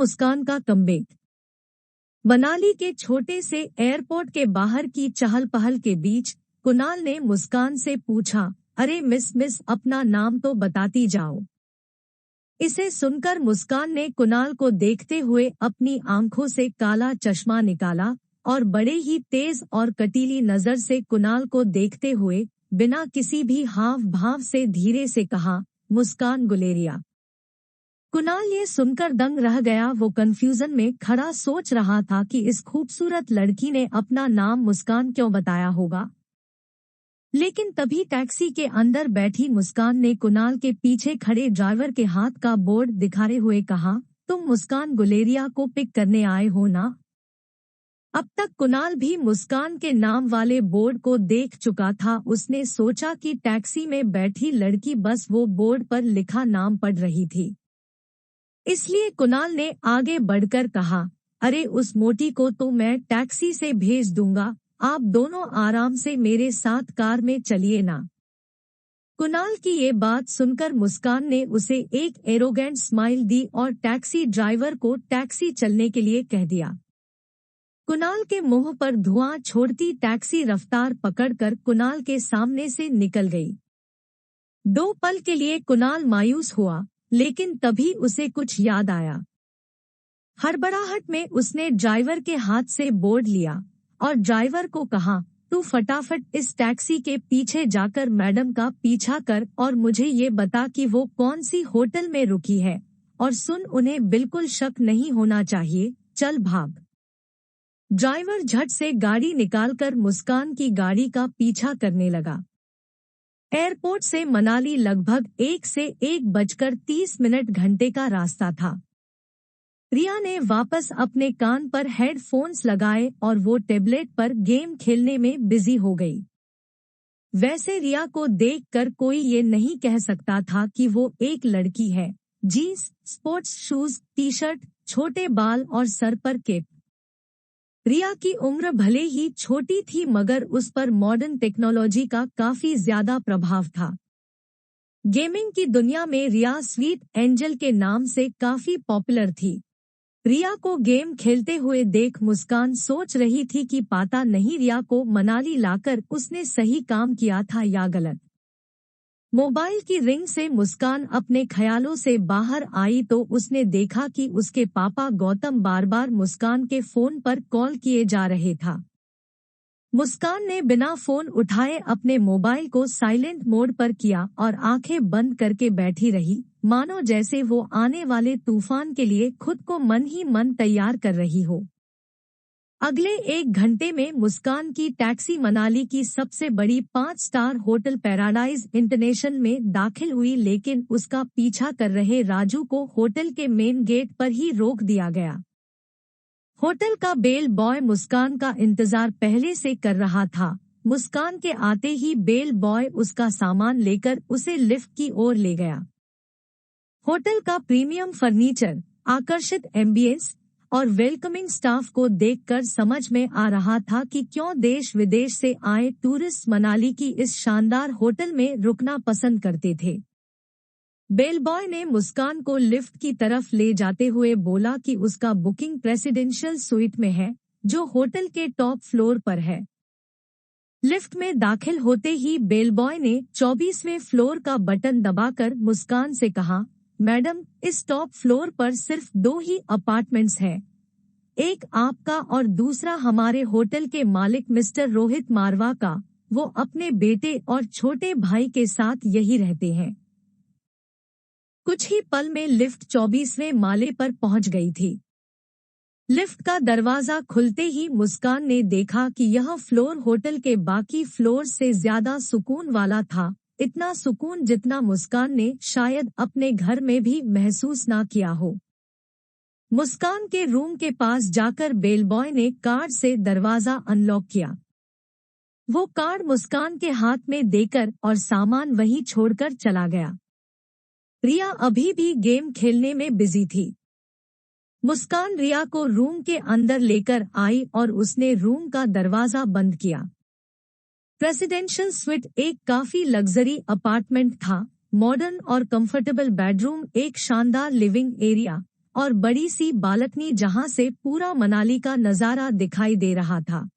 मुस्कान का कमबैक। मनाली के छोटे से एयरपोर्ट के बाहर की चहल पहल के बीच कुणाल ने मुस्कान से पूछा, अरे मिस अपना नाम तो बताती जाओ। इसे सुनकर मुस्कान ने कुणाल को देखते हुए अपनी आंखों से काला चश्मा निकाला और बड़े ही तेज और कटीली नजर से कुणाल को देखते हुए बिना किसी भी हाव भाव से धीरे से कहा, मुस्कान गुलेरिया। कुणाल ये सुनकर दंग रह गया। वो कंफ्यूजन में खड़ा सोच रहा था कि इस खूबसूरत लड़की ने अपना नाम मुस्कान क्यों बताया होगा। लेकिन तभी टैक्सी के अंदर बैठी मुस्कान ने कुणाल के पीछे खड़े ड्राइवर के हाथ का बोर्ड दिखाते हुए कहा, तुम मुस्कान गुलेरिया को पिक करने आए हो ना। अब तक कुणाल भी मुस्कान के नाम वाले बोर्ड को देख चुका था। उसने सोचा कि टैक्सी में बैठी लड़की बस वो बोर्ड पर लिखा नाम पढ़ रही थी। इसलिए कुणाल ने आगे बढ़कर कहा, अरे उस मोटी को तो मैं टैक्सी से भेज दूंगा, आप दोनों आराम से मेरे साथ कार में चलिए ना। कुणाल की ये बात सुनकर मुस्कान ने उसे एक एरोगेंट स्माइल दी और टैक्सी ड्राइवर को टैक्सी चलने के लिए कह दिया। कुणाल के मुंह पर धुआं छोड़ती टैक्सी रफ्तार पकड़कर कुणाल के सामने से निकल गई। 2 पल के लिए कुणाल मायूस हुआ, लेकिन तभी उसे कुछ याद आया। हड़बड़ाहट में उसने ड्राइवर के हाथ से बोर्ड लिया और ड्राइवर को कहा, तू फटाफट इस टैक्सी के पीछे जाकर मैडम का पीछा कर और मुझे ये बता कि वो कौन सी होटल में रुकी है, और सुन, उन्हें बिल्कुल शक नहीं होना चाहिए, चल भाग। ड्राइवर झट से गाड़ी निकालकर मुस्कान की गाड़ी का पीछा करने लगा। एयरपोर्ट से मनाली लगभग 1 से 1:30 घंटे का रास्ता था। रिया ने वापस अपने कान पर हेडफोन्स लगाए और वो टैबलेट पर गेम खेलने में बिजी हो गई। वैसे रिया को देखकर कोई ये नहीं कह सकता था कि वो एक लड़की है। जीन्स, स्पोर्ट्स शूज, टी-शर्ट, छोटे बाल और सर पर कैप। रिया की उम्र भले ही छोटी थी मगर उस पर मॉडर्न टेक्नोलॉजी का काफी ज्यादा प्रभाव था। गेमिंग की दुनिया में रिया स्वीट एंजल के नाम से काफी पॉपुलर थी। रिया को गेम खेलते हुए देख मुस्कान सोच रही थी कि पता नहीं रिया को मनाली लाकर उसने सही काम किया था या गलत। मोबाइल की रिंग से मुस्कान अपने ख्यालों से बाहर आई तो उसने देखा कि उसके पापा गौतम बार बार मुस्कान के फोन पर कॉल किए जा रहे था। मुस्कान ने बिना फोन उठाए अपने मोबाइल को साइलेंट मोड पर किया और आंखें बंद करके बैठी रही, मानो जैसे वो आने वाले तूफान के लिए खुद को मन ही मन तैयार कर रही हो। अगले 1 घंटे में मुस्कान की टैक्सी मनाली की सबसे बड़ी 5 स्टार होटल पैराडाइज इंटरनेशनल में दाखिल हुई, लेकिन उसका पीछा कर रहे राजू को होटल के मेन गेट पर ही रोक दिया गया। होटल का बेल बॉय मुस्कान का इंतजार पहले से कर रहा था। मुस्कान के आते ही बेल बॉय उसका सामान लेकर उसे लिफ्ट की ओर ले गया। होटल का प्रीमियम फर्नीचर, आकर्षित एम्बियंस और वेलकमिंग स्टाफ को देखकर समझ में आ रहा था कि क्यों देश विदेश से आए टूरिस्ट मनाली की इस शानदार होटल में रुकना पसंद करते थे। बेल बॉय ने मुस्कान को लिफ्ट की तरफ ले जाते हुए बोला कि उसका बुकिंग प्रेसिडेंशियल स्वीट में है, जो होटल के टॉप फ्लोर पर है। लिफ्ट में दाखिल होते ही बेल बॉय ने 24वें फ्लोर का बटन दबाकर मुस्कान से कहा, मैडम, इस टॉप फ्लोर पर सिर्फ 2 ही अपार्टमेंट्स हैं, एक आपका और दूसरा हमारे होटल के मालिक मिस्टर रोहित मारवा का। वो अपने बेटे और छोटे भाई के साथ यही रहते हैं। कुछ ही पल में लिफ्ट 24वें माले पर पहुंच गई थी। लिफ्ट का दरवाजा खुलते ही मुस्कान ने देखा कि यह फ्लोर होटल के बाकी फ्लोर से ज्यादा सुकून वाला था, इतना सुकून जितना मुस्कान ने शायद अपने घर में भी महसूस ना किया हो। मुस्कान के रूम के पास जाकर बेल बॉय ने कार्ड से दरवाजा अनलॉक किया। वो कार्ड मुस्कान के हाथ में देकर और सामान वहीं छोड़कर चला गया। रिया अभी भी गेम खेलने में बिजी थी। मुस्कान रिया को रूम के अंदर लेकर आई और उसने रूम का दरवाजा बंद किया। प्रेसिडेंशियल स्वीट एक काफी लग्जरी अपार्टमेंट था, मॉडर्न और कंफर्टेबल बेडरूम, एक शानदार लिविंग एरिया और बड़ी सी बालकनी जहां से पूरा मनाली का नजारा दिखाई दे रहा था।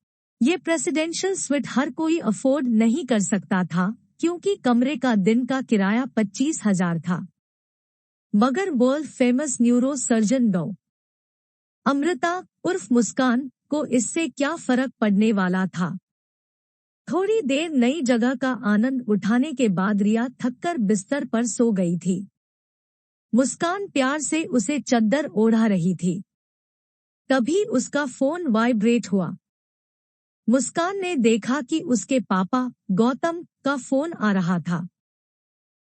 ये प्रेसिडेंशियल स्वीट हर कोई अफोर्ड नहीं कर सकता था, क्योंकि कमरे का दिन का किराया 25,000 था। मगर वर्ल्ड फेमस न्यूरो सर्जन डॉ. अमृता उर्फ मुस्कान को इससे क्या फर्क पड़ने वाला था। थोड़ी देर नई जगह का आनंद उठाने के बाद रिया थककर बिस्तर पर सो गई थी। मुस्कान प्यार से उसे चद्दर ओढ़ा रही थी। तभी उसका फोन वाइब्रेट हुआ। मुस्कान ने देखा कि उसके पापा गौतम का फोन आ रहा था।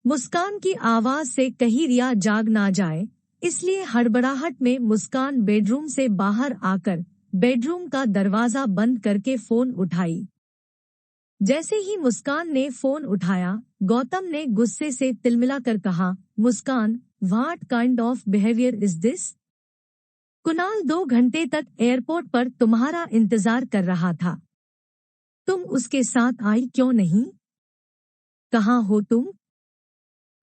मुस्कान की आवाज से कहीं रिया जाग ना जाए, इसलिए हड़बड़ाहट में मुस्कान बेडरूम से बाहर आकर बेडरूम का दरवाजा बंद करके फोन उठाई। जैसे ही मुस्कान ने फोन उठाया, गौतम ने गुस्से से तिलमिलाकर कहा, Muskaan, what kind of behaviour is this? Kunal 2 घंटे तक एयरपोर्ट पर तुम्हारा इंतजार कर रहा था। तुम उसके साथ आई क्यों नहीं? कहाँ हो तुम?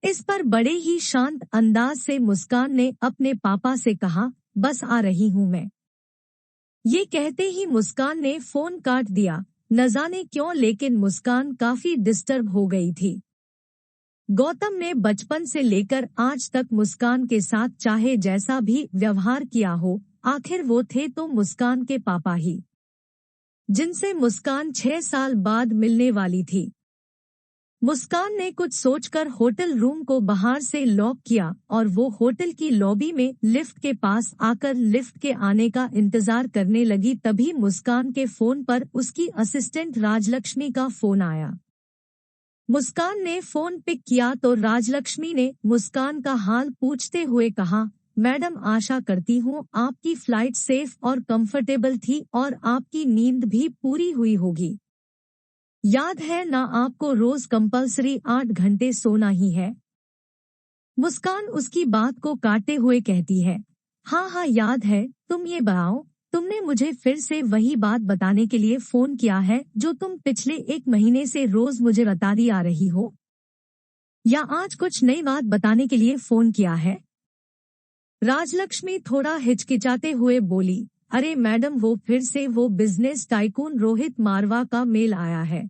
इस पर बड़े ही शांत अंदाज से मुस्कान ने अपने पापा से कहा, बस आ रही हूँ मैं। ये कहते ही मुस्कान ने फोन काट दिया। न जाने क्यों, लेकिन मुस्कान काफी डिस्टर्ब हो गई थी। गौतम ने बचपन से लेकर आज तक मुस्कान के साथ चाहे जैसा भी व्यवहार किया हो, आखिर वो थे तो मुस्कान के पापा ही, जिनसे मुस्कान 6 साल बाद मिलने वाली थी। मुस्कान ने कुछ सोचकर होटल रूम को बाहर से लॉक किया और वो होटल की लॉबी में लिफ्ट के पास आकर लिफ्ट के आने का इंतजार करने लगी। तभी मुस्कान के फोन पर उसकी असिस्टेंट राजलक्ष्मी का फोन आया। मुस्कान ने फोन पिक किया तो राजलक्ष्मी ने मुस्कान का हाल पूछते हुए कहा, मैडम, आशा करती हूँ आपकी फ्लाइट सेफ और कंफर्टेबल थी और आपकी नींद भी पूरी हुई होगी। याद है ना, आपको रोज कंपल्सरी 8 घंटे सोना ही है। मुस्कान उसकी बात को काटते हुए कहती है, हाँ हाँ याद है। तुम ये बताओ, तुमने मुझे फिर से वही बात बताने के लिए फोन किया है जो तुम पिछले 1 महीने से रोज मुझे बताती आ रही हो, या आज कुछ नई बात बताने के लिए फोन किया है? राजलक्ष्मी थोड़ा हिचकिचाते हुए बोली, अरे मैडम, वो फिर से वो बिजनेस टाइकून रोहित मारवा का मेल आया है।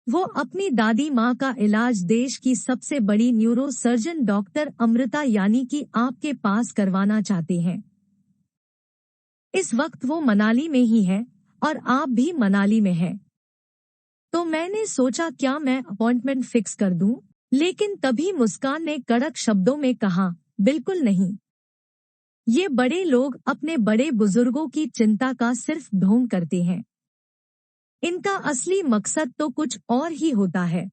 वो अपनी दादी माँ का इलाज देश की सबसे बड़ी न्यूरो सर्जन डॉक्टर अमृता यानी कि आपके पास करवाना चाहते हैं। इस वक्त वो मनाली में ही है और आप भी मनाली में हैं। तो मैंने सोचा क्या मैं अपॉइंटमेंट फिक्स कर दूं, लेकिन तभी मुस्कान ने कड़क शब्दों में कहा, बिल्कुल नहीं। ये बड़े लोग अपने बड़े बुजुर्गों की चिंता का सिर्फ ढोंग करते हैं। इनका असली मकसद तो कुछ और ही होता है,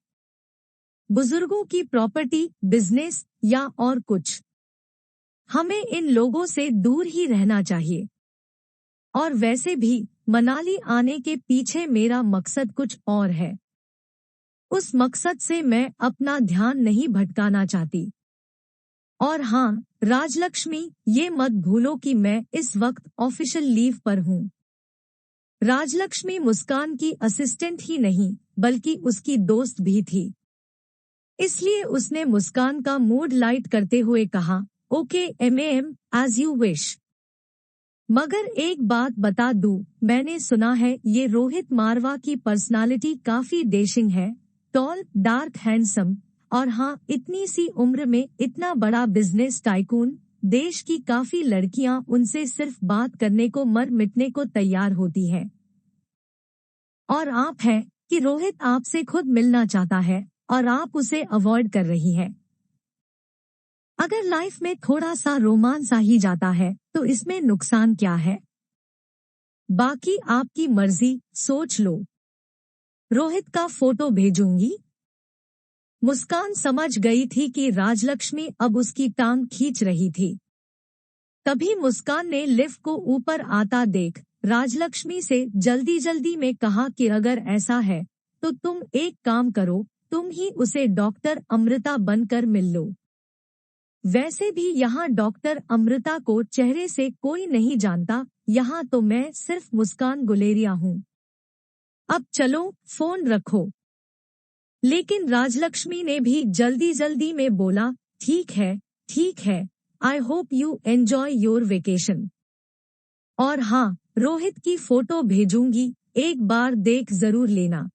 बुजुर्गों की प्रॉपर्टी, बिजनेस या और कुछ। हमें इन लोगों से दूर ही रहना चाहिए। और वैसे भी मनाली आने के पीछे मेरा मकसद कुछ और है। उस मकसद से मैं अपना ध्यान नहीं भटकाना चाहती। और हाँ राजलक्ष्मी, ये मत भूलो कि मैं इस वक्त ऑफिशियल लीव पर हूँ। राजलक्ष्मी मुस्कान की असिस्टेंट ही नहीं बल्कि उसकी दोस्त भी थी, इसलिए उसने मुस्कान का मूड लाइट करते हुए कहा, okay hmm, as you wish. मगर एक बात बता दूं, मैंने सुना है ये रोहित मारवा की पर्सनालिटी काफी डेशिंग है, टॉल, डार्क, हैंडसम, और हाँ, इतनी सी उम्र में इतना बड़ा बिजनेस टाइकून। देश की काफी लड़कियां उनसे सिर्फ बात करने को मर मिटने को तैयार होती हैं। और आप हैं कि रोहित आपसे खुद मिलना चाहता है और आप उसे अवॉइड कर रही हैं। अगर लाइफ में थोड़ा सा रोमांस आ ही जाता है तो इसमें नुकसान क्या है? बाकी आपकी मर्जी, सोच लो। रोहित का फोटो भेजूंगी। मुस्कान समझ गई थी कि राजलक्ष्मी अब उसकी टांग खींच रही थी। तभी मुस्कान ने लिफ्ट को ऊपर आता देख राजलक्ष्मी से जल्दी जल्दी में कहा कि अगर ऐसा है तो तुम एक काम करो, तुम ही उसे डॉक्टर अमृता बनकर मिल लो। वैसे भी यहाँ डॉक्टर अमृता को चेहरे से कोई नहीं जानता, यहाँ तो मैं सिर्फ मुस्कान गुलेरिया हूँ। अब चलो, फोन रखो। लेकिन राजलक्ष्मी ने भी जल्दी जल्दी में बोला, ठीक है, I hope you enjoy your vacation. और हाँ, रोहित की फोटो भेजूंगी, एक बार देख जरूर लेना।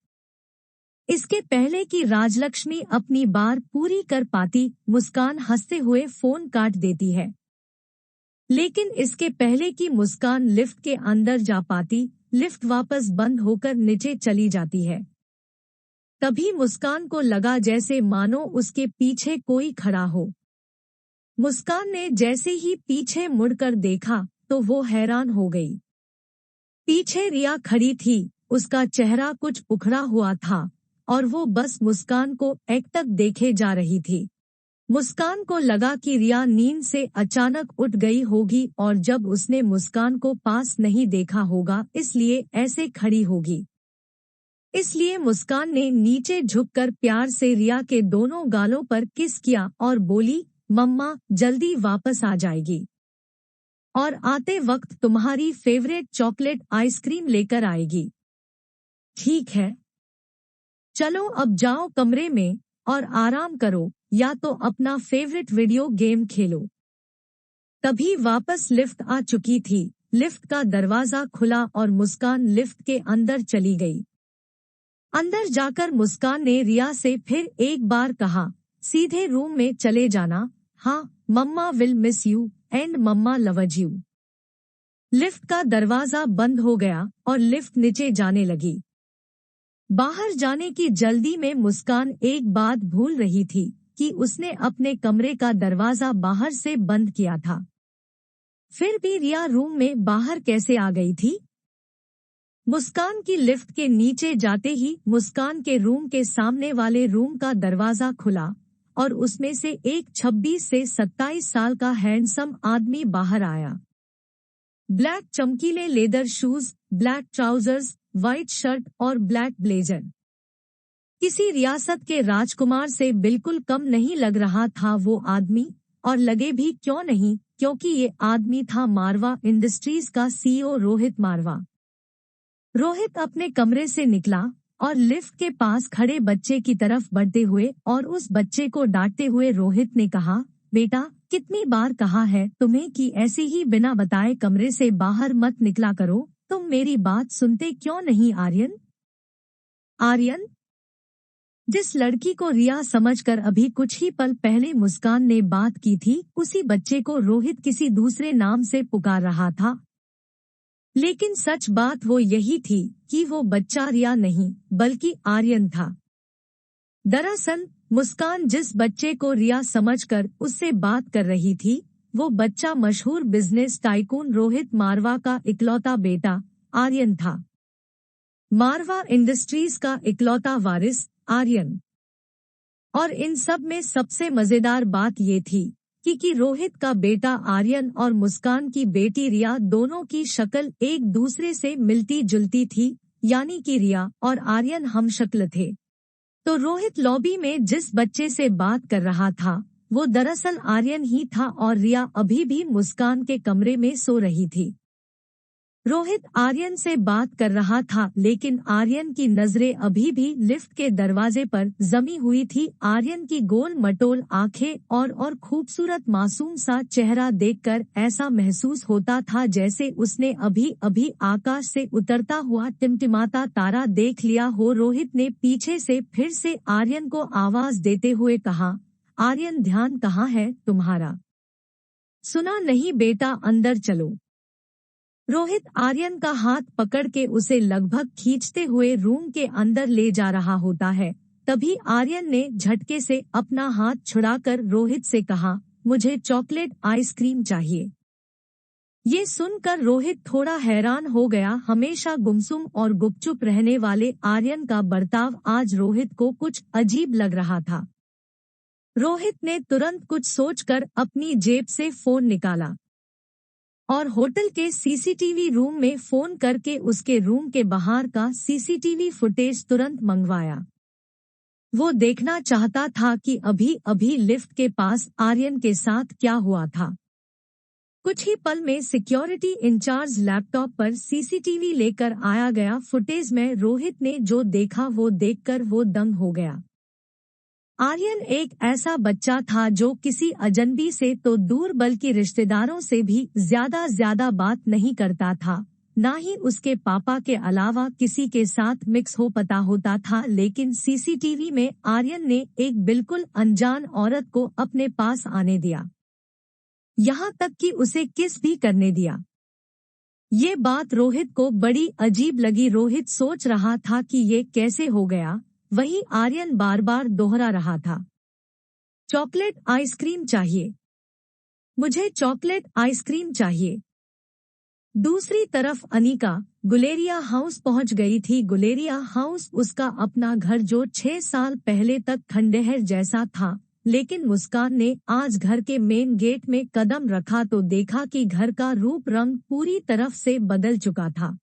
इसके पहले कि राजलक्ष्मी अपनी बार पूरी कर पाती, मुस्कान हंसते हुए फोन काट देती है। लेकिन इसके पहले कि मुस्कान लिफ्ट के अंदर जा पाती, लिफ्ट वापस बंद होकर नीचे चली जाती है। तभी मुस्कान को लगा जैसे मानो उसके पीछे कोई खड़ा हो। मुस्कान ने जैसे ही पीछे मुड़कर देखा तो वो हैरान हो गई। पीछे रिया खड़ी थी, उसका चेहरा कुछ उखड़ा हुआ था और वो बस मुस्कान को एकटक देखे जा रही थी। मुस्कान को लगा कि रिया नींद से अचानक उठ गई होगी और जब उसने मुस्कान को पास नहीं देखा होगा इसलिए ऐसे खड़ी होगी। इसलिए मुस्कान ने नीचे झुककर प्यार से रिया के दोनों गालों पर किस किया और बोली, मम्मा जल्दी वापस आ जाएगी और आते वक्त तुम्हारी फेवरेट चॉकलेट आइसक्रीम लेकर आएगी। ठीक है, चलो अब जाओ कमरे में और आराम करो या तो अपना फेवरेट वीडियो गेम खेलो। तभी वापस लिफ्ट आ चुकी थी, लिफ्ट का दरवाजा खुला और मुस्कान लिफ्ट के अंदर चली गई। अंदर जाकर मुस्कान ने रिया से फिर एक बार कहा, सीधे रूम में चले जाना, हाँ mama will miss you and mama loves you. Lift का दरवाजा बंद हो गया और लिफ्ट नीचे जाने लगी। बाहर जाने की जल्दी में मुस्कान एक बात भूल रही थी कि उसने अपने कमरे का दरवाजा बाहर से बंद किया था। फिर भी रिया रूम में बाहर कैसे आ गई थी? मुस्कान की लिफ्ट के नीचे जाते ही मुस्कान के रूम के सामने वाले रूम का दरवाजा खुला और उसमें से एक 26 से 27 साल का हैंडसम आदमी बाहर आया। ब्लैक चमकीले leather shoes, black trousers, white shirt और ब्लैक ब्लेजर। किसी रियासत के राजकुमार से बिल्कुल कम नहीं लग रहा था वो आदमी, और लगे भी क्यों नहीं, क्योंकि ये आदमी था मारवा इंडस्ट्रीज का सीईओ रोहित मारवा। रोहित अपने कमरे से निकला और लिफ्ट के पास खड़े बच्चे की तरफ बढ़ते हुए और उस बच्चे को डांटते हुए रोहित ने कहा, बेटा कितनी बार कहा है तुम्हें कि ऐसे ही बिना बताए कमरे से बाहर मत निकला करो, तुम मेरी बात सुनते क्यों नहीं आर्यन? आर्यन? जिस लड़की को रिया समझकर अभी कुछ ही पल पहले मुस्कान ने बात की थी, उसी बच्चे को रोहित किसी दूसरे नाम से पुकार रहा था। लेकिन सच बात वो यही थी कि वो बच्चा रिया नहीं बल्कि आर्यन था। दरअसल मुस्कान जिस बच्चे को रिया समझकर उससे बात कर रही थी, वो बच्चा मशहूर बिजनेस टाइकून रोहित मारवा का इकलौता बेटा आर्यन था। मारवा इंडस्ट्रीज का इकलौता वारिस आर्यन। और इन सब में सबसे मजेदार बात ये थी कि रोहित का बेटा आर्यन और मुस्कान की बेटी रिया दोनों की शक्ल एक दूसरे से मिलती जुलती थी, यानी कि रिया और आर्यन हमशक्ल थे। तो रोहित लॉबी में जिस बच्चे से बात कर रहा था वो दरअसल आर्यन ही था और रिया अभी भी मुस्कान के कमरे में सो रही थी। रोहित आर्यन से बात कर रहा था लेकिन आर्यन की नजरें अभी भी लिफ्ट के दरवाजे पर जमी हुई थी। आर्यन की गोल मटोल आंखें और खूबसूरत मासूम सा चेहरा देखकर ऐसा महसूस होता था जैसे उसने अभी अभी आकाश से उतरता हुआ टिमटिमाता तारा देख लिया हो। रोहित ने पीछे से फिर से आर्यन को आवाज देते हुए कहा, आर्यन ध्यान कहाँ है तुम्हारा? सुना नहीं बेटा, अंदर चलो। रोहित आर्यन का हाथ पकड़ के उसे लगभग खींचते हुए रूम के अंदर ले जा रहा होता है। तभी आर्यन ने झटके से अपना हाथ छुड़ाकर रोहित से कहा, मुझे चॉकलेट आइसक्रीम चाहिए। ये सुनकर रोहित थोड़ा हैरान हो गया। हमेशा गुमसुम और गुपचुप रहने वाले आर्यन का बर्ताव आज रोहित को कुछ अजीब लग रहा था। रोहित ने तुरंत कुछ सोचकर अपनी जेब से फोन निकाला और होटल के सीसीटीवी रूम में फोन करके उसके रूम के बाहर का सीसीटीवी फुटेज तुरंत मंगवाया। वो देखना चाहता था कि अभी अभी लिफ्ट के पास आर्यन के साथ क्या हुआ था। कुछ ही पल में सिक्योरिटी इंचार्ज लैपटॉप पर सीसीटीवी लेकर आया गया फुटेज में रोहित ने जो देखा वो देखकर वो दंग हो गया। आर्यन एक ऐसा बच्चा था जो किसी अजनबी से तो दूर बल्कि रिश्तेदारों से भी ज्यादा बात नहीं करता था, ना ही उसके पापा के अलावा किसी के साथ मिक्स हो पता होता था। लेकिन सीसीटीवी में आर्यन ने एक बिल्कुल अनजान औरत को अपने पास आने दिया, यहाँ तक कि उसे किस भी करने दिया। ये बात रोहित को बड़ी अजीब लगी। रोहित सोच रहा था कि ये कैसे हो गया, वही आर्यन बार बार दोहरा रहा था, चॉकलेट आइसक्रीम चाहिए, मुझे चॉकलेट आइसक्रीम चाहिए। दूसरी तरफ अनीका गुलेरिया हाउस पहुंच गई थी। गुलेरिया हाउस उसका अपना घर जो 6 साल पहले तक खंडहर जैसा था, लेकिन मुस्कान ने आज घर के मेन गेट में कदम रखा तो देखा कि घर का रूप रंग पूरी तरफ से बदल चुका था।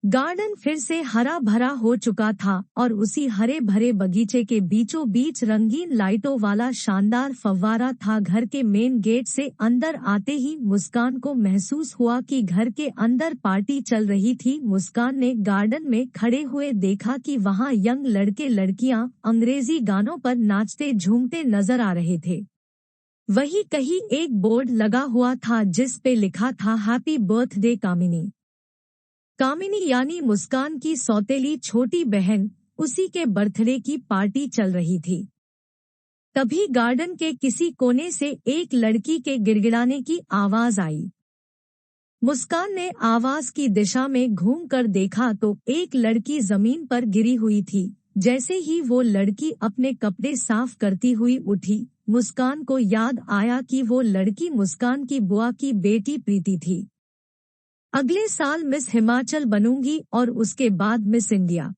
गार्डन फिर से हरा भरा हो चुका था और उसी हरे भरे बगीचे के बीचों बीच रंगीन लाइटों वाला शानदार फव्वारा था। घर के मेन गेट से अंदर आते ही मुस्कान को महसूस हुआ कि घर के अंदर पार्टी चल रही थी। मुस्कान ने गार्डन में खड़े हुए देखा कि वहां यंग लड़के लड़कियां अंग्रेजी गानों पर नाचते झूमते नजर आ रहे थे। वहीं कहीं एक बोर्ड लगा हुआ था जिस पे लिखा था हैप्पी बर्थडे कामिनी। कामिनी यानी मुस्कान की सौतेली छोटी बहन, उसी के बर्थडे की पार्टी चल रही थी। तभी गार्डन के किसी कोने से एक लड़की के गिड़गिड़ाने की आवाज आई। मुस्कान ने आवाज की दिशा में घूमकर देखा तो एक लड़की जमीन पर गिरी हुई थी। जैसे ही वो लड़की अपने कपड़े साफ करती हुई उठी, मुस्कान को याद आया कि वो लड़की मुस्कान की बुआ की बेटी प्रीति थी। अगले साल मिस हिमाचल बनूंगी और उसके बाद मिस इंडिया।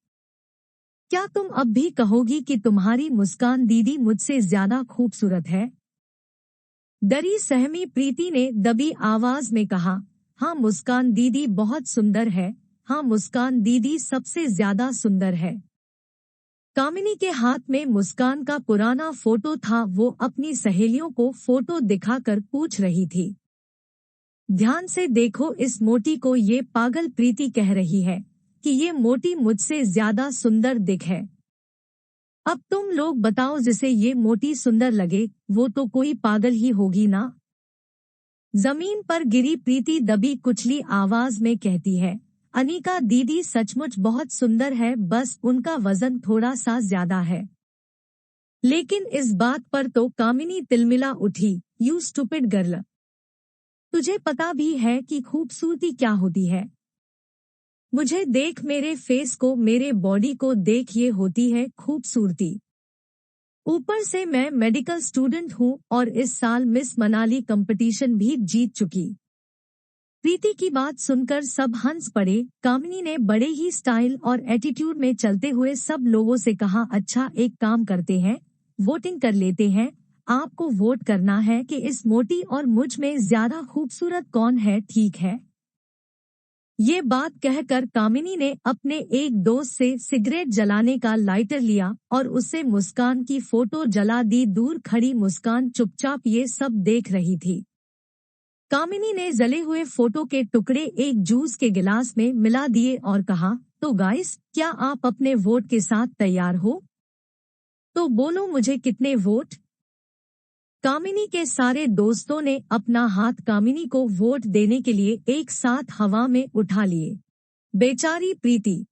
क्या तुम अब भी कहोगी कि तुम्हारी मुस्कान दीदी मुझसे ज्यादा खूबसूरत है? डरी सहमी प्रीति ने दबी आवाज में कहा, हाँ मुस्कान दीदी बहुत सुंदर है, हाँ मुस्कान दीदी सबसे ज्यादा सुंदर है। कामिनी के हाथ में मुस्कान का पुराना फोटो था। वो अपनी सहेलियों को फोटो दिखाकर पूछ रही थी, ध्यान से देखो इस मोटी को। ये पागल प्रीति कह रही है कि ये मोटी मुझसे ज्यादा सुंदर दिख है। अब तुम लोग बताओ, जिसे ये मोटी सुंदर लगे वो तो कोई पागल ही होगी ना। जमीन पर गिरी प्रीति दबी कुचली आवाज में कहती है, अनीका दीदी सचमुच बहुत सुंदर है, बस उनका वजन थोड़ा सा ज्यादा है। लेकिन इस बात पर तो कामिनी तिलमिला उठी, यू स्टूपिड गर्ल, तुझे पता भी है कि खूबसूरती क्या होती है? मुझे देख, मेरे फेस को, मेरे बॉडी को देख, ये होती है खूबसूरती। ऊपर से मैं मेडिकल स्टूडेंट हूँ और इस साल मिस मनाली कंपटीशन भी जीत चुकी। प्रीति की बात सुनकर सब हंस पड़े। कामिनी ने बड़े ही स्टाइल और एटीट्यूड में चलते हुए सब लोगों से कहा, अच्छा एक काम करते हैं, वोटिंग कर लेते हैं। आपको वोट करना है कि इस मोटी और मुझ में ज्यादा खूबसूरत कौन है, ठीक है? ये बात कहकर कामिनी ने अपने एक दोस्त से सिगरेट जलाने का लाइटर लिया और उससे मुस्कान की फोटो जला दी। दूर खड़ी मुस्कान चुपचाप ये सब देख रही थी। कामिनी ने जले हुए फोटो के टुकड़े एक जूस के गिलास में मिला दिए और कहा, तो गाइस, क्या आप अपने वोट के साथ तैयार हो? तो बोलो मुझे कितने वोट? कामिनी के सारे दोस्तों ने अपना हाथ कामिनी को वोट देने के लिए एक साथ हवा में उठा लिए। बेचारी प्रीति,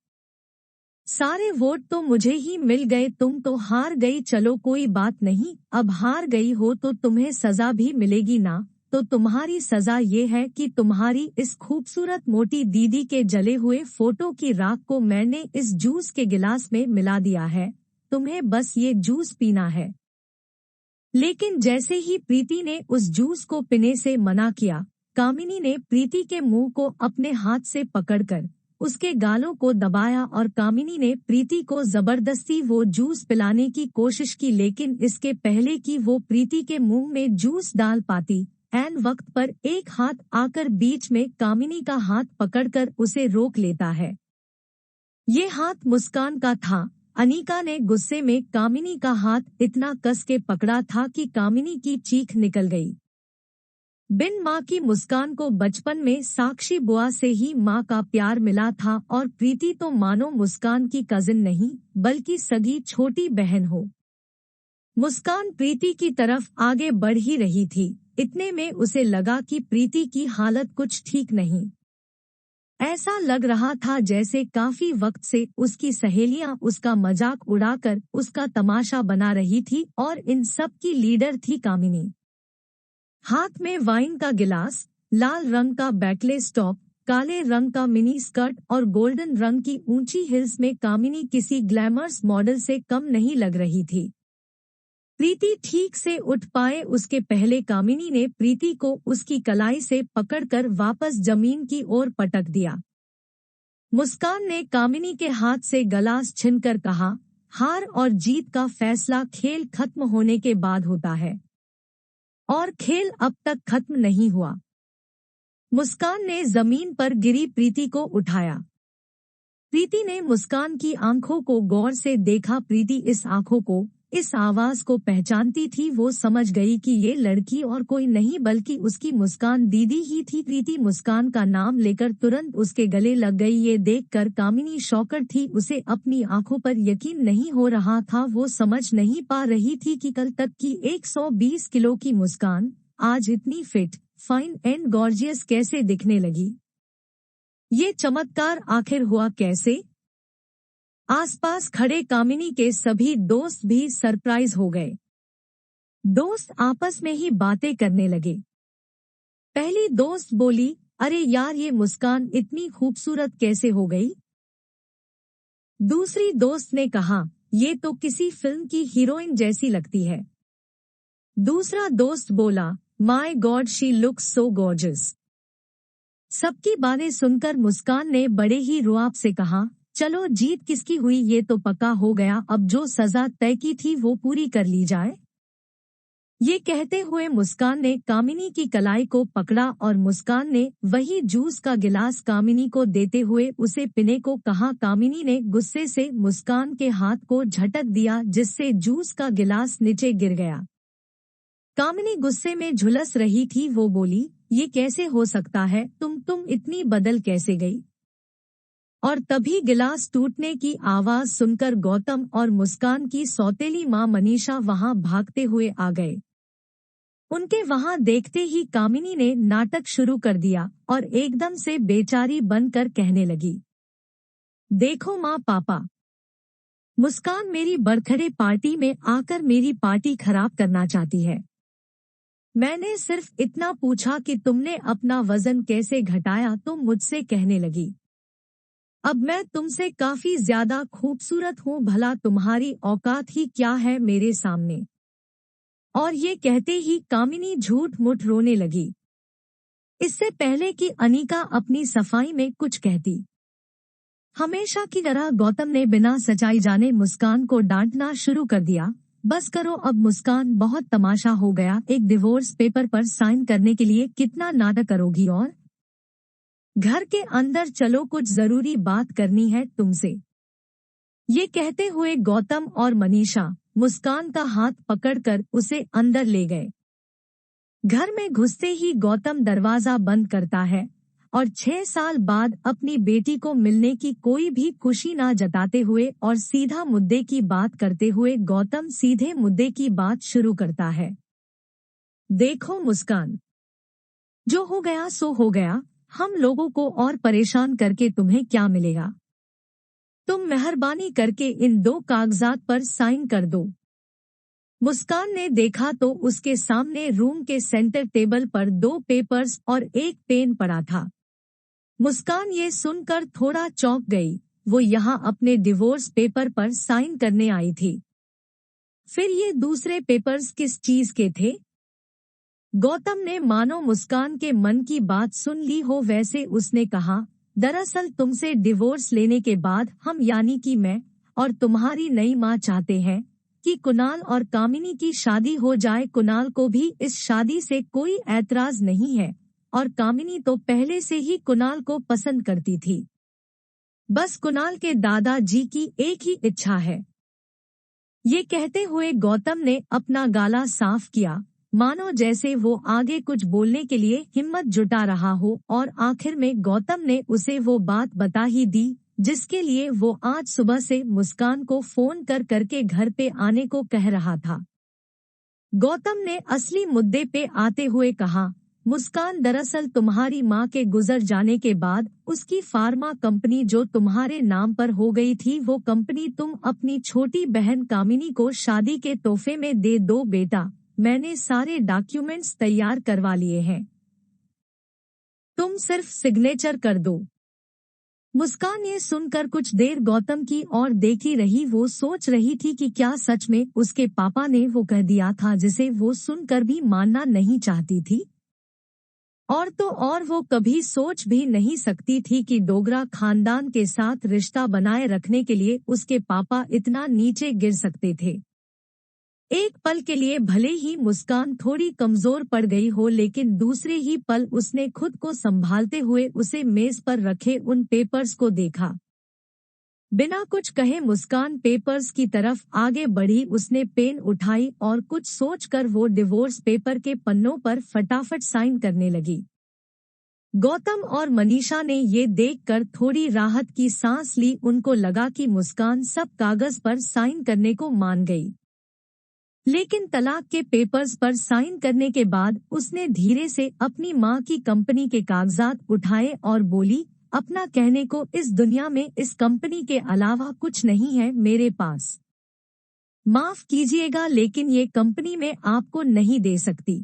सारे वोट तो मुझे ही मिल गए, तुम तो हार गई। चलो कोई बात नहीं, अब हार गई हो तो तुम्हें सजा भी मिलेगी ना। तो तुम्हारी सजा ये है कि तुम्हारी इस खूबसूरत मोटी दीदी के जले हुए फोटो की राख को मैंने इस जूस के गिलास में मिला दिया है। तुम्हें बस ये जूस पीना है। लेकिन जैसे ही प्रीति ने उस जूस को पीने से मना किया, कामिनी ने प्रीति के मुंह को अपने हाथ से पकड़कर उसके गालों को दबाया और कामिनी ने प्रीति को जबरदस्ती वो जूस पिलाने की कोशिश की। लेकिन इसके पहले कि वो प्रीति के मुंह में जूस डाल पाती, ऐन वक्त पर एक हाथ आकर बीच में कामिनी का हाथ पकड़कर उसे रोक लेता है। ये हाथ मुस्कान का था। अनीका ने गुस्से में कामिनी का हाथ इतना कस के पकड़ा था कि कामिनी की चीख निकल गई। बिन माँ की मुस्कान को बचपन में साक्षी बुआ से ही माँ का प्यार मिला था और प्रीति तो मानो मुस्कान की कजिन नहीं बल्कि सगी छोटी बहन हो। मुस्कान प्रीति की तरफ आगे बढ़ ही रही थी, इतने में उसे लगा कि प्रीति की हालत कुछ ठीक नहीं। ऐसा लग रहा था जैसे काफी वक्त से उसकी सहेलियां उसका मजाक उड़ाकर उसका तमाशा बना रही थी और इन सब की लीडर थी कामिनी। हाथ में वाइन का गिलास, लाल रंग का बैकलेस टॉप, काले रंग का मिनी स्कर्ट और गोल्डन रंग की ऊंची हिल्स में कामिनी किसी ग्लैमरस मॉडल से कम नहीं लग रही थी। प्रीति ठीक से उठ पाए उसके पहले कामिनी ने प्रीति को उसकी कलाई से पकड़कर वापस जमीन की ओर पटक दिया। मुस्कान ने कामिनी के हाथ से गलास छीनकर कहा, हार और जीत का फैसला खेल खत्म होने के बाद होता है, और खेल अब तक खत्म नहीं हुआ। मुस्कान ने जमीन पर गिरी प्रीति को उठाया। प्रीति ने मुस्कान की आंखों को गौर से देखा। प्रीति इस आंखों को, इस आवाज को पहचानती थी। वो समझ गई कि ये लड़की और कोई नहीं बल्कि उसकी मुस्कान दीदी ही थी। प्रीति मुस्कान का नाम लेकर तुरंत उसके गले लग गई। ये देखकर कामिनी शॉकर थी। उसे अपनी आंखों पर यकीन नहीं हो रहा था। वो समझ नहीं पा रही थी कि कल तक की 120 किलो की मुस्कान आज इतनी फिट, फाइन एंड गॉर्जियस कैसे दिखने लगी। ये चमत्कार आखिर हुआ कैसे? आसपास खड़े कामिनी के सभी दोस्त भी सरप्राइज हो गए। दोस्त आपस में ही बातें करने लगे। पहली दोस्त बोली, अरे यार ये मुस्कान इतनी खूबसूरत कैसे हो गई? दूसरी दोस्त ने कहा, ये तो किसी फिल्म की हीरोइन जैसी लगती है। दूसरा दोस्त बोला, my God she looks so gorgeous. सबकी बातें सुनकर मुस्कान ने बड़े ही रुआब से कहा, चलो जीत किसकी हुई ये तो पक्का हो गया। अब जो सजा तय की थी वो पूरी कर ली जाए। ये कहते हुए मुस्कान ने कामिनी की कलाई को पकड़ा और मुस्कान ने वही जूस का गिलास कामिनी को देते हुए उसे पीने को कहा। कामिनी ने गुस्से से मुस्कान के हाथ को झटक दिया जिससे जूस का गिलास नीचे गिर गया। कामिनी गुस्से में झुलस रही थी। वो बोली, ये कैसे हो सकता है? तुम इतनी बदल कैसे गई? और तभी गिलास टूटने की आवाज सुनकर गौतम और मुस्कान की सौतेली मां मनीषा वहां भागते हुए आ गए। उनके वहां देखते ही कामिनी ने नाटक शुरू कर दिया और एकदम से बेचारी बनकर कहने लगी, देखो मां पापा, मुस्कान मेरी बर्थडे पार्टी में आकर मेरी पार्टी खराब करना चाहती है। मैंने सिर्फ इतना पूछा कि तुमने अपना वजन कैसे घटाया तो मुझसे कहने लगी, अब मैं तुमसे काफी ज्यादा खूबसूरत हूँ, भला तुम्हारी औकात ही क्या है मेरे सामने। और ये कहते ही कामिनी झूठ मूठ रोने लगी। इससे पहले कि अनीका अपनी सफाई में कुछ कहती, हमेशा की तरह गौतम ने बिना सचाई जाने मुस्कान को डांटना शुरू कर दिया। बस करो अब मुस्कान, बहुत तमाशा हो गया। एक डिवोर्स पेपर पर साइन करने के लिए कितना नाटक करोगी, और घर के अंदर चलो, कुछ जरूरी बात करनी है तुमसे। ये कहते हुए गौतम और मनीषा मुस्कान का हाथ पकड़कर उसे अंदर ले गए। घर में घुसते ही गौतम दरवाजा बंद करता है और 6 साल बाद अपनी बेटी को मिलने की कोई भी खुशी ना जताते हुए और सीधा मुद्दे की बात करते हुए गौतम सीधे मुद्दे की बात शुरू करता है। देखो मुस्कान, जो हो गया सो हो गया। हम लोगों को और परेशान करके तुम्हें क्या मिलेगा? तुम मेहरबानी करके इन 2 कागजात पर साइन कर दो। मुस्कान ने देखा तो उसके सामने रूम के सेंटर टेबल पर 2 पेपर्स और 1 पेन पड़ा था। मुस्कान ये सुनकर थोड़ा चौंक गई। वो यहाँ अपने डिवोर्स पेपर पर साइन करने आई थी। फिर ये दूसरे पेपर्स किस चीज के थे? गौतम ने मानो मुस्कान के मन की बात सुन ली हो वैसे उसने कहा, दरअसल तुमसे डिवोर्स लेने के बाद हम यानी कि मैं और तुम्हारी नई माँ चाहते हैं कि कुणाल और कामिनी की शादी हो जाए। कुणाल को भी इस शादी से कोई ऐतराज नहीं है और कामिनी तो पहले से ही कुणाल को पसंद करती थी। बस कुणाल के दादाजी की एक ही इच्छा है। ये कहते हुए गौतम ने अपना गाला साफ किया, मानो जैसे वो आगे कुछ बोलने के लिए हिम्मत जुटा रहा हो, और आखिर में गौतम ने उसे वो बात बता ही दी जिसके लिए वो आज सुबह से मुस्कान को फोन करके घर पे आने को कह रहा था। गौतम ने असली मुद्दे पे आते हुए कहा, मुस्कान, दरअसल तुम्हारी माँ के गुजर जाने के बाद उसकी फार्मा कंपनी जो तुम्हारे नाम पर हो गई थी, वो कंपनी तुम अपनी छोटी बहन कामिनी को शादी के तोहफे में दे दो बेटा। मैंने सारे डॉक्यूमेंट्स तैयार करवा लिए हैं, तुम सिर्फ सिग्नेचर कर दो। मुस्कान ये सुनकर कुछ देर गौतम की ओर देखती रही। वो सोच रही थी कि क्या सच में उसके पापा ने वो कह दिया था जिसे वो सुनकर भी मानना नहीं चाहती थी। और तो और वो कभी सोच भी नहीं सकती थी कि डोगरा खानदान के साथ रिश्ता बनाए रखने के लिए उसके पापा इतना नीचे गिर सकते थे। एक पल के लिए भले ही मुस्कान थोड़ी कमजोर पड़ गई हो, लेकिन दूसरे ही पल उसने खुद को संभालते हुए उसे मेज पर रखे उन पेपर्स को देखा। बिना कुछ कहे मुस्कान पेपर्स की तरफ आगे बढ़ी। उसने पेन उठाई और कुछ सोचकर वो डिवोर्स पेपर के पन्नों पर फटाफट साइन करने लगी। गौतम और मनीषा ने ये देखकर थोड़ी राहत की सांस ली। उनको लगा कि मुस्कान सब कागज पर साइन करने को मान गई, लेकिन तलाक के पेपर्स पर साइन करने के बाद उसने धीरे से अपनी माँ की कंपनी के कागजात उठाए और बोली, अपना कहने को इस दुनिया में इस कंपनी के अलावा कुछ नहीं है मेरे पास। माफ कीजिएगा लेकिन ये कंपनी मैं आपको नहीं दे सकती।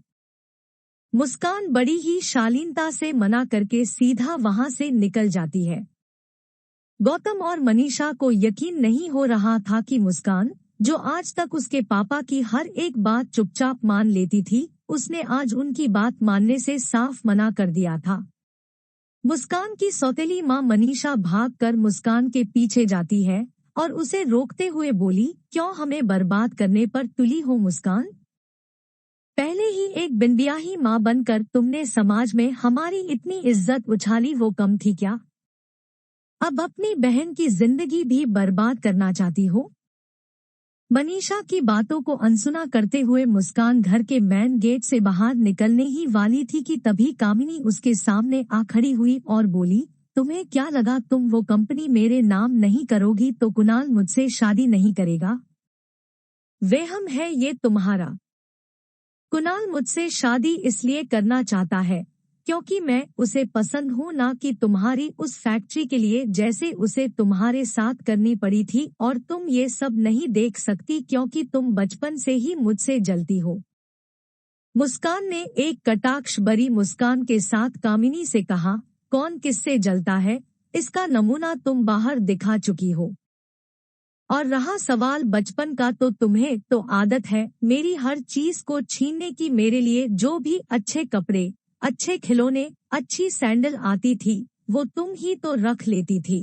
मुस्कान बड़ी ही शालीनता से मना करके सीधा वहां से निकल जाती है। गौतम और मनीषा को यकीन नहीं हो रहा था कि मुस्कान, जो आज तक उसके पापा की हर एक बात चुपचाप मान लेती थी, उसने आज उनकी बात मानने से साफ मना कर दिया था। मुस्कान की सौतेली माँ मनीषा भागकर मुस्कान के पीछे जाती है और उसे रोकते हुए बोली, क्यों हमें बर्बाद करने पर तुली हो मुस्कान? पहले ही एक बिनब्याही माँ बनकर तुमने समाज में हमारी इतनी इज्जत उछाली, वो कम थी क्या? अब अपनी बहन की जिंदगी भी बर्बाद करना चाहती हो? मनीषा की बातों को अनसुना करते हुए मुस्कान घर के मेन गेट से बाहर निकलने ही वाली थी कि तभी कामिनी उसके सामने आ खड़ी हुई और बोली, तुम्हें क्या लगा तुम वो कंपनी मेरे नाम नहीं करोगी तो कुणाल मुझसे शादी नहीं करेगा? वहम है ये तुम्हारा। कुणाल मुझसे शादी इसलिए करना चाहता है क्योंकि मैं उसे पसंद हूँ, ना कि तुम्हारी उस फैक्ट्री के लिए जैसे उसे तुम्हारे साथ करनी पड़ी थी। और तुम ये सब नहीं देख सकती क्योंकि तुम बचपन से ही मुझसे जलती हो। मुस्कान ने एक कटाक्ष भरी मुस्कान के साथ कामिनी से कहा, कौन किससे जलता है इसका नमूना तुम बाहर दिखा चुकी हो। और रहा सवाल बचपन का, तो तुम्हें तो आदत है मेरी हर चीज को छीनने की। मेरे लिए जो भी अच्छे कपड़े, अच्छे खिलौने, अच्छी सैंडल आती थी वो तुम ही तो रख लेती थी।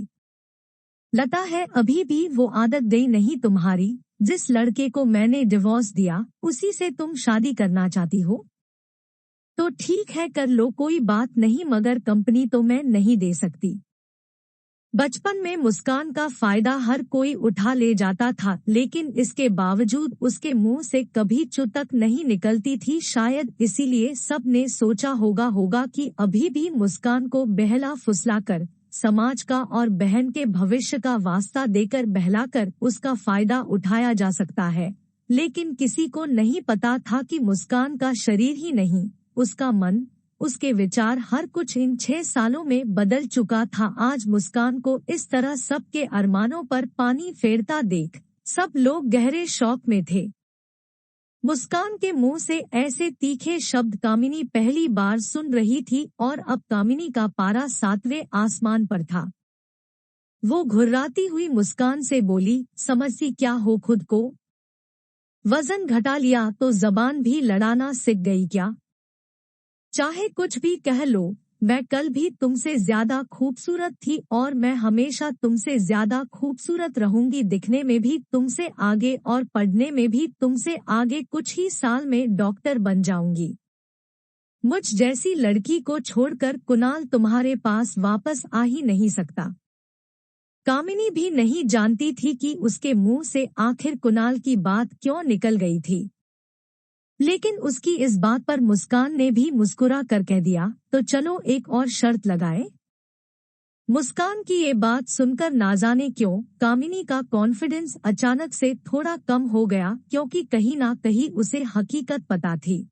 लगता है अभी भी वो आदत गई नहीं तुम्हारी। जिस लड़के को मैंने डिवोर्स दिया उसी से तुम शादी करना चाहती हो तो ठीक है कर लो, कोई बात नहीं, मगर कंपनी तो मैं नहीं दे सकती। बचपन में मुस्कान का फायदा हर कोई उठा ले जाता था, लेकिन इसके बावजूद उसके मुंह से कभी चुप तक नहीं निकलती थी। शायद इसीलिए सब ने सोचा होगा कि अभी भी मुस्कान को बहला फुसलाकर, समाज का और बहन के भविष्य का वास्ता देकर बहलाकर उसका फायदा उठाया जा सकता है। लेकिन किसी को नहीं पता था कि मुस्कान का शरीर ही नहीं, उसका मन, उसके विचार, हर कुछ इन 6 सालों में बदल चुका था। आज मुस्कान को इस तरह सबके अरमानों पर पानी फेरता देख सब लोग गहरे शौक में थे। मुस्कान के मुंह से ऐसे तीखे शब्द कामिनी पहली बार सुन रही थी और अब कामिनी का पारा 7वें आसमान पर था। वो घुर्राती हुई मुस्कान से बोली, समझती क्या हो खुद को? वजन घटा लिया तो जबान भी लड़ाना सीख गई क्या? चाहे कुछ भी कह लो, मैं कल भी तुमसे ज्यादा खूबसूरत थी और मैं हमेशा तुमसे ज्यादा खूबसूरत रहूंगी। दिखने में भी तुमसे आगे और पढ़ने में भी तुमसे आगे। कुछ ही साल में डॉक्टर बन जाऊंगी। मुझ जैसी लड़की को छोड़कर कुणाल तुम्हारे पास वापस आ ही नहीं सकता। कामिनी भी नहीं जानती थी कि उसके मुंह से आखिर कुणाल की बात क्यों निकल गई थी, लेकिन उसकी इस बात पर मुस्कान ने भी मुस्कुरा कर कह दिया, तो चलो एक और शर्त लगाए। मुस्कान की ये बात सुनकर ना जाने क्यों कामिनी का कॉन्फिडेंस अचानक से थोड़ा कम हो गया, क्योंकि कहीं ना कहीं उसे हकीकत पता थी।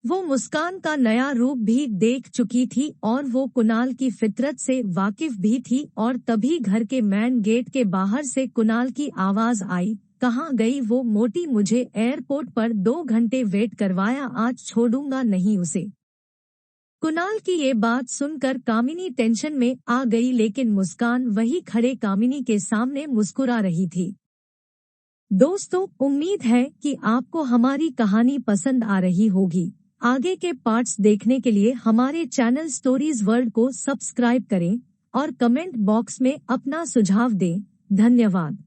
वो मुस्कान का नया रूप भी देख चुकी थी और वो कुणाल की फितरत से वाकिफ भी थी। और तभी घर के मेन गेट के बाहर से कुणाल की आवाज आई, कहाँ गई वो मोटी, मुझे एयरपोर्ट पर 2 घंटे वेट करवाया, आज छोड़ूंगा नहीं उसे। कुणाल की ये बात सुनकर कामिनी टेंशन में आ गई, लेकिन मुस्कान वही खड़े कामिनी के सामने मुस्कुरा रही थी। दोस्तों, उम्मीद है कि आपको हमारी कहानी पसंद आ रही होगी। आगे के पार्ट्स देखने के लिए हमारे चैनल स्टोरीज वर्ल्ड को सब्सक्राइब करें और कमेंट बॉक्स में अपना सुझाव दें। धन्यवाद।